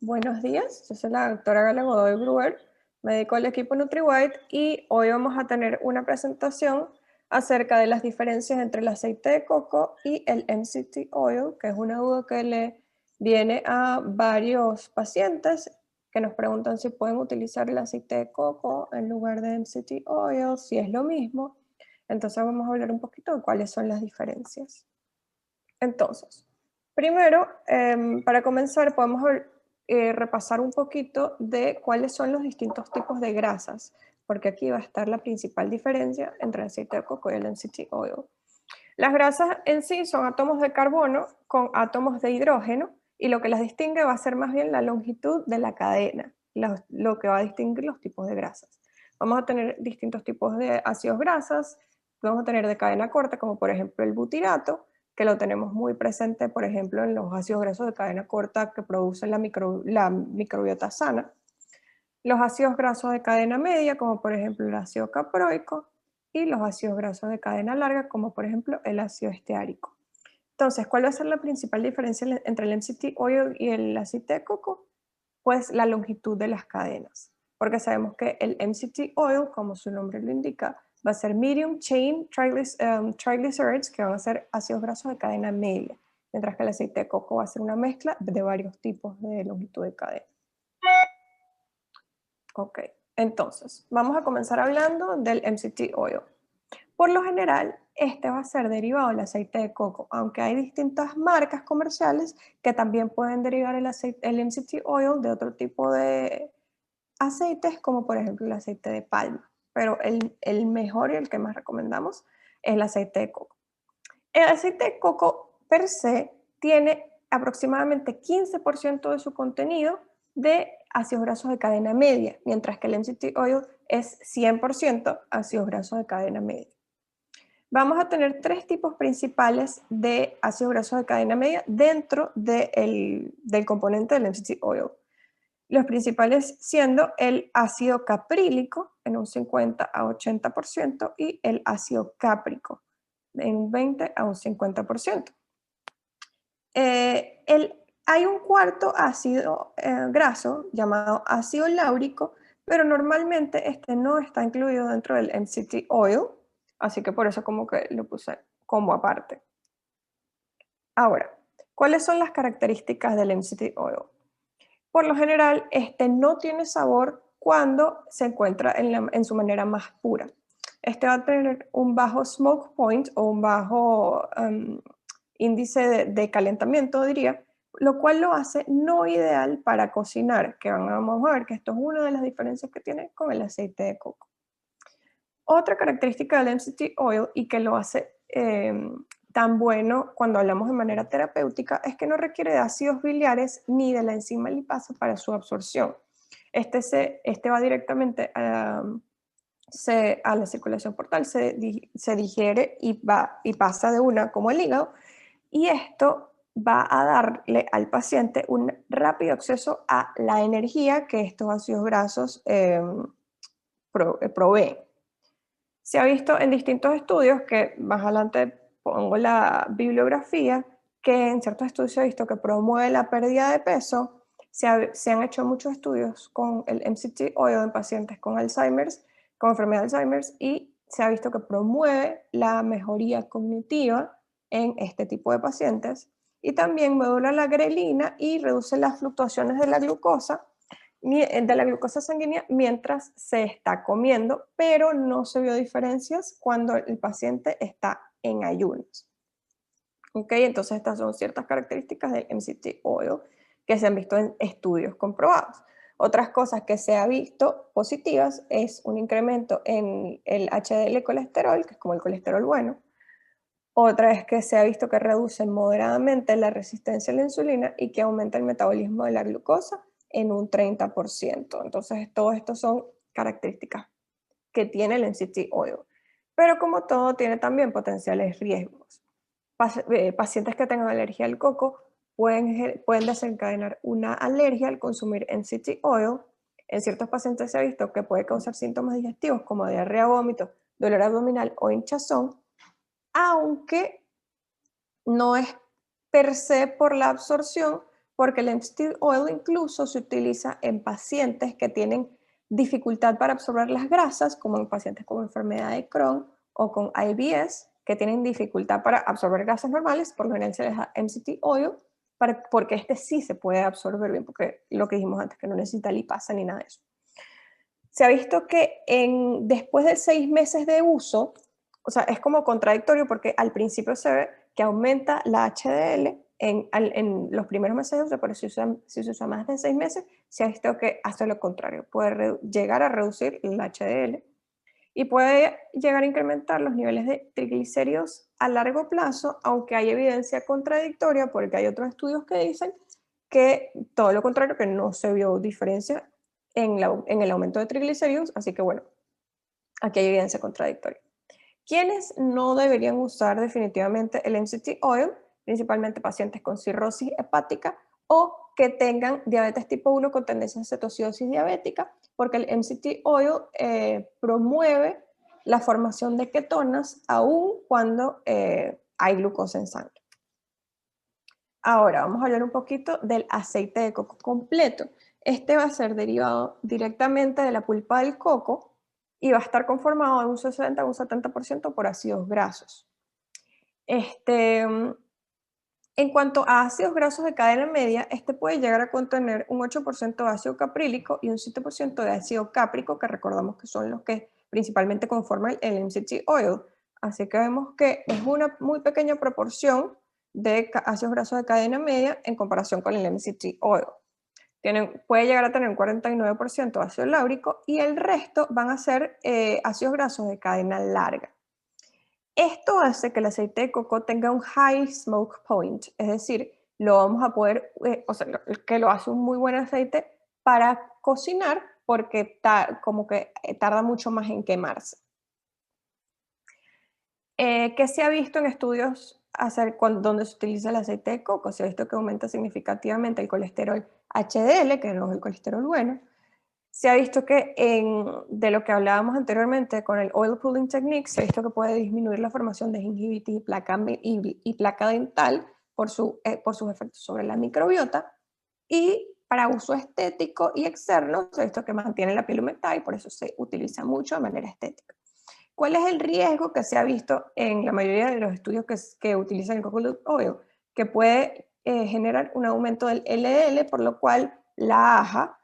Buenos días, yo soy la doctora Gala Godoy Brewer, me dedico al equipo NutriWhite y hoy vamos a tener una presentación acerca de las diferencias entre el aceite de coco y el MCT oil, que es una duda que le viene a varios pacientes que nos preguntan si pueden utilizar el aceite de coco en lugar de MCT oil, si es lo mismo. Entonces vamos a hablar un poquito de cuáles son las diferencias. Entonces, primero, para comenzar, podemos repasar un poquito de cuáles son los distintos tipos de grasas, porque aquí va a estar la principal diferencia entre el aceite de coco y el MCT oil. Las grasas en sí son átomos de carbono con átomos de hidrógeno y lo que las distingue va a ser más bien la longitud de la cadena, lo que va a distinguir los tipos de grasas. Vamos a tener distintos tipos de ácidos grasas, vamos a tener de cadena corta, como por ejemplo el butirato, que lo tenemos muy presente, por ejemplo, en los ácidos grasos de cadena corta que producen la microbiota sana. Los ácidos grasos de cadena media, como por ejemplo el ácido caproico, y los ácidos grasos de cadena larga, como por ejemplo el ácido esteárico. Entonces, ¿cuál va a ser la principal diferencia entre el MCT oil y el aceite de coco? Pues la longitud de las cadenas, porque sabemos que el MCT oil, como su nombre lo indica, va a ser medium chain triglycerides, que van a ser ácidos grasos de cadena media, mientras que el aceite de coco va a ser una mezcla de varios tipos de longitud de cadena. Ok, entonces, vamos a comenzar hablando del MCT oil. Por lo general, este va a ser derivado del aceite de coco, aunque hay distintas marcas comerciales que también pueden derivar el MCT oil de otro tipo de aceites, como por ejemplo el aceite de palma. Pero el mejor y el que más recomendamos es el aceite de coco. El aceite de coco per se tiene aproximadamente 15% de su contenido de ácidos grasos de cadena media, mientras que el MCT oil es 100% ácidos grasos de cadena media. Vamos a tener tres tipos principales de ácidos grasos de cadena media dentro del componente del MCT oil. Los principales siendo el ácido caprílico en un 50 a 80% y el ácido cáprico en un 20 a un 50%. Hay un cuarto ácido graso llamado ácido láurico, pero normalmente este no está incluido dentro del MCT oil, así que por eso como que lo puse como aparte. Ahora, ¿cuáles son las características del MCT oil? Por lo general, este no tiene sabor cuando se encuentra en su manera más pura. Este va a tener un bajo smoke point o un bajo índice de calentamiento, diría, lo cual lo hace no ideal para cocinar, que vamos a ver que esto es una de las diferencias que tiene con el aceite de coco. Otra característica del MCT oil y que lo hace tan bueno cuando hablamos de manera terapéutica es que no requiere de ácidos biliares ni de la enzima lipasa para su absorción. Este va directamente a la circulación portal, se digiere y pasa de una como el hígado, y esto va a darle al paciente un rápido acceso a la energía que estos ácidos grasos proveen. Se ha visto en distintos estudios, que más adelante pongo la bibliografía, que en ciertos estudios se ha visto que promueve la pérdida de peso. Se han hecho muchos estudios con el MCT oil en pacientes con Alzheimer's, con enfermedad de Alzheimer's, y se ha visto que promueve la mejoría cognitiva en este tipo de pacientes. Y también modula la grelina y reduce las fluctuaciones de la glucosa sanguínea mientras se está comiendo, pero no se vio diferencias cuando el paciente está en ayunos. ¿Ok? Entonces estas son ciertas características del MCT oil que se han visto en estudios comprobados. Otras cosas que se ha visto positivas es un incremento en el HDL colesterol, que es como el colesterol bueno. Otra es que se ha visto que reduce moderadamente la resistencia a la insulina y que aumenta el metabolismo de la glucosa en un 30%. Entonces, todas estas son características que tiene el MCT oil. Pero como todo, tiene también potenciales riesgos. Pacientes que tengan alergia al coco pueden desencadenar una alergia al consumir MCT oil. En ciertos pacientes se ha visto que puede causar síntomas digestivos como diarrea, vómito, dolor abdominal o hinchazón, aunque no es per se por la absorción, porque el MCT oil incluso se utiliza en pacientes que tienen dificultad para absorber las grasas, como en pacientes con enfermedad de Crohn o con IBS, que tienen dificultad para absorber grasas normales, por lo general se les da MCT oil, porque este sí se puede absorber bien, porque lo que dijimos antes, que no necesita lipasa ni nada de eso. Se ha visto que después de 6 meses de uso, o sea, es como contradictorio porque al principio se ve que aumenta la HDL en los primeros meses de uso, pero si se usa más de 6 meses, se ha visto que hace lo contrario, puede llegar a reducir el HDL y puede llegar a incrementar los niveles de triglicéridos a largo plazo, aunque hay evidencia contradictoria porque hay otros estudios que dicen que todo lo contrario, que no se vio diferencia en el aumento de triglicéridos, así que bueno, aquí hay evidencia contradictoria. ¿Quiénes no deberían usar definitivamente el MCT oil? Principalmente pacientes con cirrosis hepática o que tengan diabetes tipo 1 con tendencia a cetoacidosis diabética, porque el MCT oil promueve la formación de ketonas aún cuando hay glucosa en sangre. Ahora vamos a hablar un poquito del aceite de coco completo. Este va a ser derivado directamente de la pulpa del coco y va a estar conformado de un 60 a un 70% por ácidos grasos. En cuanto a ácidos grasos de cadena media, este puede llegar a contener un 8% de ácido caprílico y un 7% de ácido cáprico, que recordamos que son los que principalmente conforman el MCT oil. Así que vemos que es una muy pequeña proporción de ácidos grasos de cadena media en comparación con el MCT oil. Puede llegar a tener un 49% de ácido láurico y el resto van a ser ácidos grasos de cadena larga. Esto hace que el aceite de coco tenga un high smoke point, es decir, lo vamos a poder, o sea, que lo hace un muy buen aceite para cocinar porque como que tarda mucho más en quemarse. ¿Qué se ha visto en estudios donde se utiliza el aceite de coco? Se ha visto que aumenta significativamente el colesterol HDL, que no es el colesterol bueno. Se ha visto que de lo que hablábamos anteriormente con el oil pulling technique, se ha visto que puede disminuir la formación de gingivitis y placa dental por sus efectos sobre la microbiota. Y para uso estético y externo, se ha visto que mantiene la piel humectada y por eso se utiliza mucho de manera estética. ¿Cuál es el riesgo que se ha visto en la mayoría de los estudios que utilizan el coconut oil? Que puede generar un aumento del LDL, por lo cual la AHA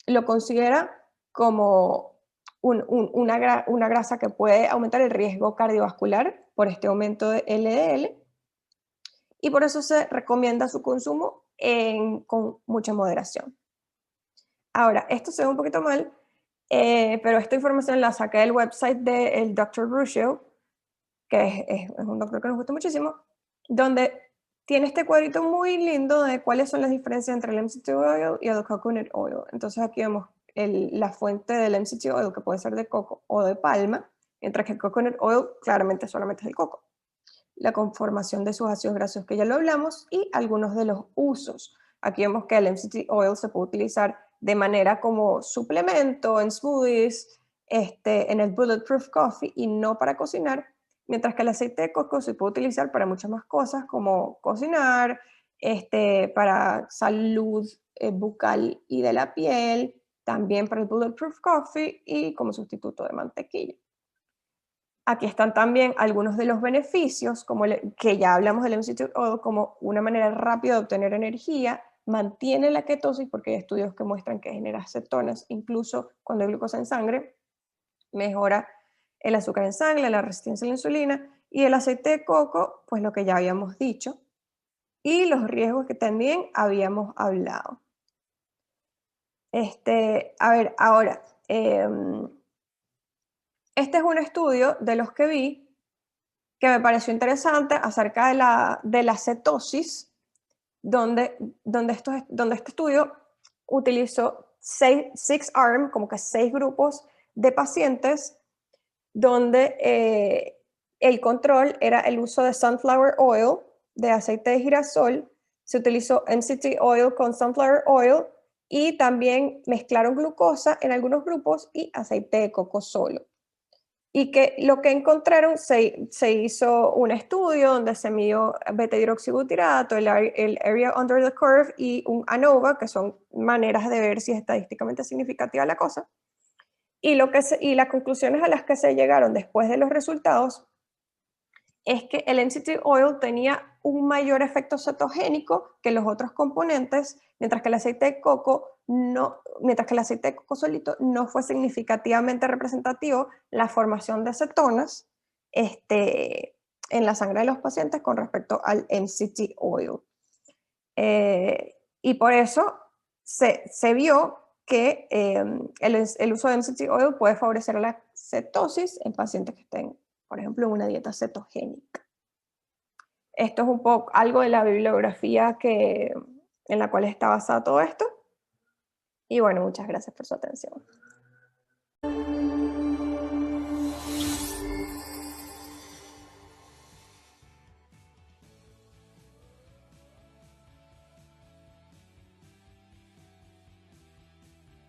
lo considera como una grasa que puede aumentar el riesgo cardiovascular por este aumento de LDL y por eso se recomienda su consumo con mucha moderación. Ahora, esto se ve un poquito mal, pero esta información la saqué del website del Dr. Ruscio, que es un doctor que nos gusta muchísimo, donde tiene este cuadrito muy lindo de cuáles son las diferencias entre el MCT oil y el coconut oil. Entonces aquí vemos la fuente del MCT oil, que puede ser de coco o de palma, mientras que el coconut oil claramente solamente es del coco. La conformación de sus ácidos grasos, que ya lo hablamos, y algunos de los usos. Aquí vemos que el MCT oil se puede utilizar de manera como suplemento, en smoothies, en el Bulletproof Coffee y no para cocinar, mientras que el aceite de coco se puede utilizar para muchas más cosas como cocinar, para salud bucal y de la piel, también para el Bulletproof Coffee y como sustituto de mantequilla. Aquí están también algunos de los beneficios, que ya hablamos del MCT oil como una manera rápida de obtener energía, mantiene la ketosis porque hay estudios que muestran que genera cetonas incluso cuando hay glucosa en sangre, mejora el azúcar en sangre, la resistencia a la insulina y el aceite de coco, pues lo que ya habíamos dicho, y los riesgos que también habíamos hablado. A ver, ahora, este es un estudio de los que vi que me pareció interesante acerca de la cetosis, donde este estudio utilizó 6 como que 6 grupos de pacientes, donde el control era el uso de sunflower oil, de aceite de girasol, se utilizó MCT oil con sunflower oil y también mezclaron glucosa en algunos grupos y aceite de coco solo. y que lo que encontraron, se hizo un estudio donde se midió beta-hidroxibutirato, el area under the curve y un ANOVA, que son maneras de ver si es estadísticamente significativa la cosa. Y las conclusiones a las que se llegaron después de los resultados es que el MCT oil tenía un mayor efecto cetogénico que los otros componentes, mientras que el aceite de coco solito no fue significativamente representativo la formación de cetonas en la sangre de los pacientes con respecto al MCT oil. Y por eso se vio que el uso de MCT oil puede favorecer la cetosis en pacientes que estén, por ejemplo, en una dieta cetogénica. Esto es un poco algo de la bibliografía en la cual está basado todo esto. Y bueno, muchas gracias por su atención.